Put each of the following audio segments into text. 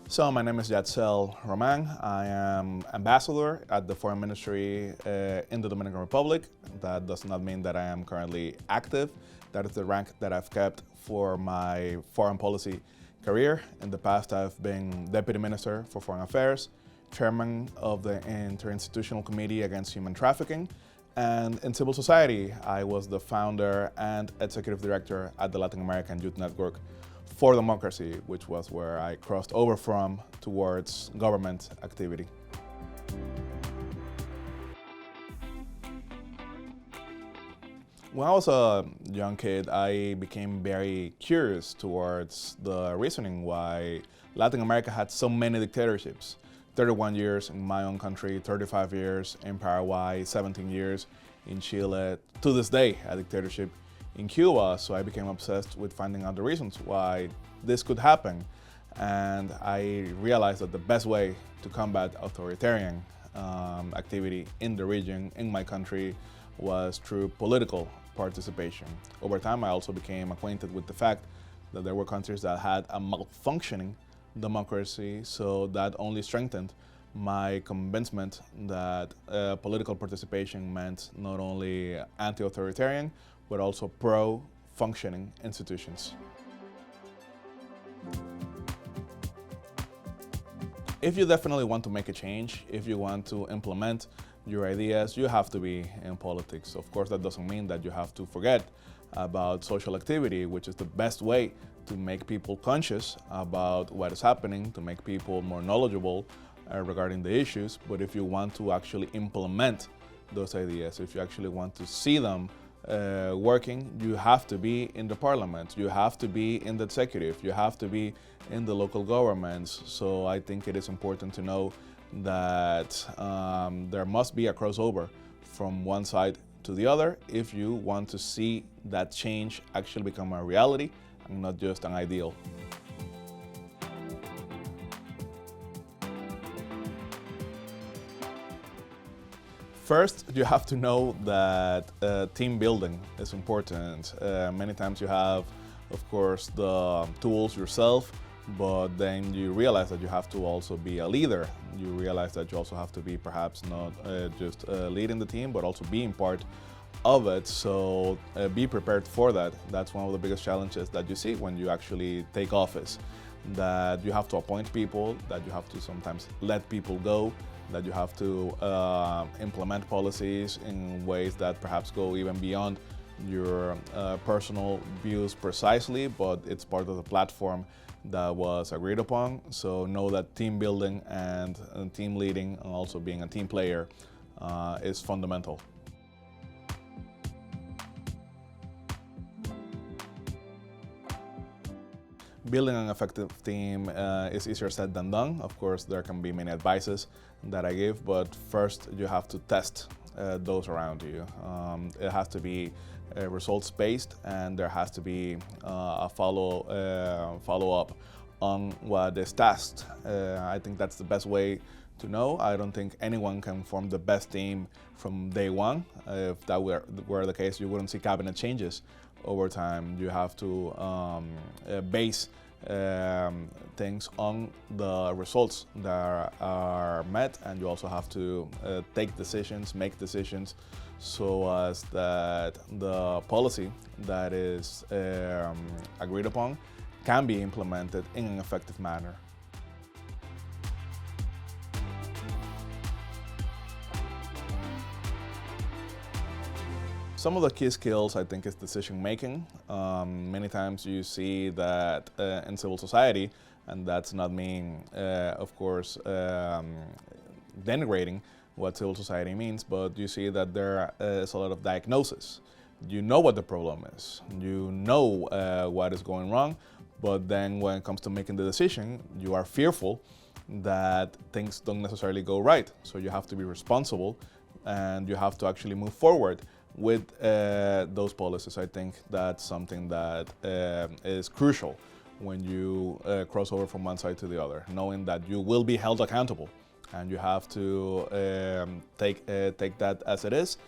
So my name is Jatzel Roman. I am ambassador at the Foreign Ministry in the Dominican Republic. That does not mean that I am currently active. That is the rank that I've kept for my foreign policy career. In the past, I've been Deputy Minister for Foreign Affairs, Chairman of the Interinstitutional Committee against Human Trafficking, and in civil society, I was the founder and executive director at the Latin American Youth Network for Democracy, which was where I crossed over from towards government activity. When I was a young kid, I became very curious towards the reasoning why Latin America had so many dictatorships. 31 years in my own country, 35 years in Paraguay, 17 years in Chile, to this day a dictatorship in Cuba. So I became obsessed with finding out the reasons why this could happen. And I realized that the best way to combat authoritarian activity in the region, in my country, was through political participation. Over time, I also became acquainted with the fact that there were countries that had a malfunctioning democracy, so that only strengthened my convincement that political participation meant not only anti-authoritarian, but also pro-functioning institutions. If you definitely want to make a change, if you want to implement your ideas, you have to be in politics. Of course, that doesn't mean that you have to forget about social activity, which is the best way to make people conscious about what is happening, to make people more knowledgeable regarding the issues. But if you want to actually implement those ideas, if you actually want to see them working, you have to be in the parliament, you have to be in the executive, you have to be in the local governments. So I think it is important to know that there must be a crossover from one side to the other if you want to see that change actually become a reality and not just an ideal. First, you have to know that team building is important. Many times you have, of course, the tools yourself, but then you realize that you have to also be a leader. You realize that you also have to be perhaps not just leading the team, but also being part of it. So be prepared for that. That's one of the biggest challenges that you see when you actually take office. That you have to appoint people, that you have to sometimes let people go, that you have to implement policies in ways that perhaps go even beyond your personal views precisely, but it's part of the platform that was agreed upon. So know that team building and team leading and also being a team player is fundamental. Building an effective team is easier said than done. Of course, there can be many advices that I give, but first you have to test those around you. It has to be results-based, and there has to be a follow-up on what is tasked. I think that's the best way to know. I don't think anyone can form the best team from day one. If that were the case, you wouldn't see cabinet changes over time. You have to base things on the results that are met, and you also have to take decisions, make decisions, so as that the policy that is agreed upon can be implemented in an effective manner. Some of the key skills, I think, is decision making. Many times you see that in civil society, and that's not mean, of course, denigrating what civil society means, but you see that there is a lot of diagnosis. You know what the problem is, you know what is going wrong, but then when it comes to making the decision, you are fearful that things don't necessarily go right. So you have to be responsible, and you have to actually move forward with those policies. I think that's something that is crucial when you cross over from one side to the other, knowing that you will be held accountable, and you have to take that as it is.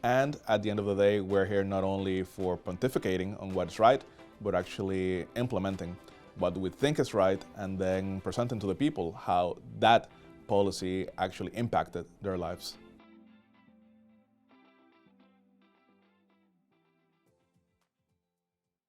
And at the end of the day, we're here not only for pontificating on what's right, but actually implementing what we think is right and then presenting to the people how that policy actually impacted their lives.